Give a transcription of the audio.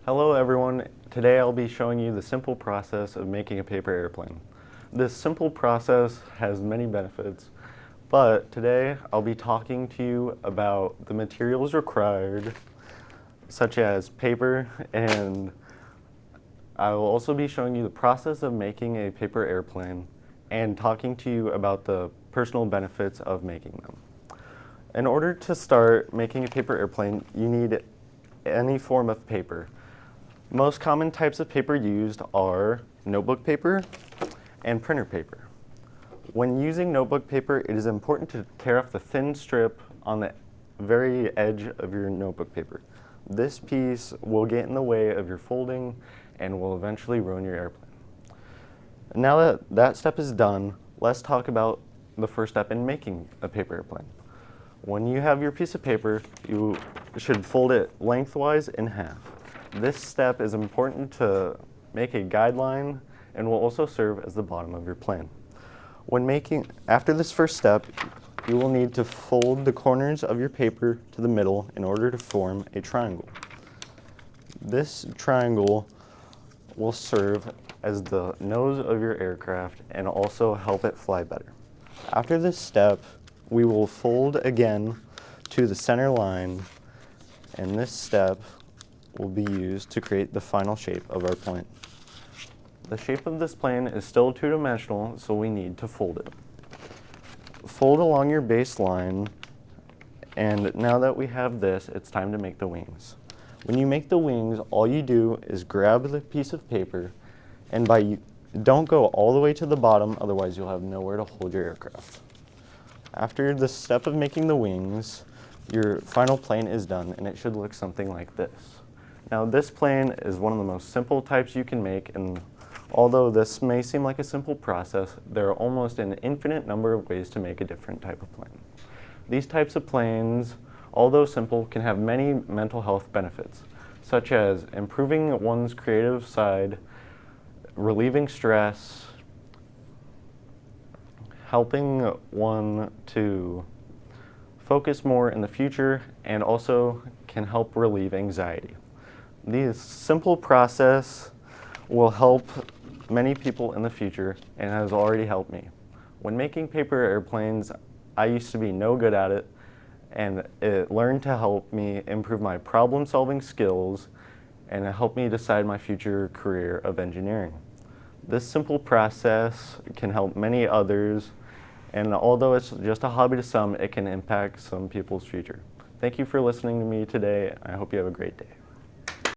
Hello everyone. Today I'll be showing you the simple process of making a paper airplane. This simple process has many benefits, but today I'll be talking to you about the materials required, such as paper, and I will also be showing you the process of making a paper airplane and talking to you about the personal benefits of making them. In order to start making a paper airplane, you need any form of paper. Most common types of paper used are notebook paper and printer paper. When using notebook paper, it is important to tear off the thin strip on the very edge of your notebook paper. This piece will get in the way of your folding and will eventually ruin your airplane. Now that that step is done, let's talk about the first step in making a paper airplane. When you have your piece of paper, you should fold it lengthwise in half. This step is important to make a guideline and will also serve as the bottom of your plane. After this first step, you will need to fold the corners of your paper to the middle in order to form a triangle. This triangle will serve as the nose of your aircraft and also help it fly better. After this step, we will fold again to the center line, and this step will be used to create the final shape of our plane. The shape of this plane is still two-dimensional, so we need to fold it. Fold along your baseline, and now that we have this, it's time to make the wings. When you make the wings, all you do is grab the piece of paper, and don't go all the way to the bottom, otherwise you'll have nowhere to hold your aircraft. After the step of making the wings, your final plane is done, and it should look something like this. Now, this plane is one of the most simple types you can make, and although this may seem like a simple process, there are almost an infinite number of ways to make a different type of plane. These types of planes, although simple, can have many mental health benefits, such as improving one's creative side, relieving stress, helping one to focus more in the future, and also can help relieve anxiety. This simple process will help many people in the future and has already helped me. When making paper airplanes, I used to be no good at it, and it learned to help me improve my problem-solving skills, and it helped me decide my future career of engineering. This simple process can help many others, and although it's just a hobby to some, it can impact some people's future. Thank you for listening to me today. I hope you have a great day.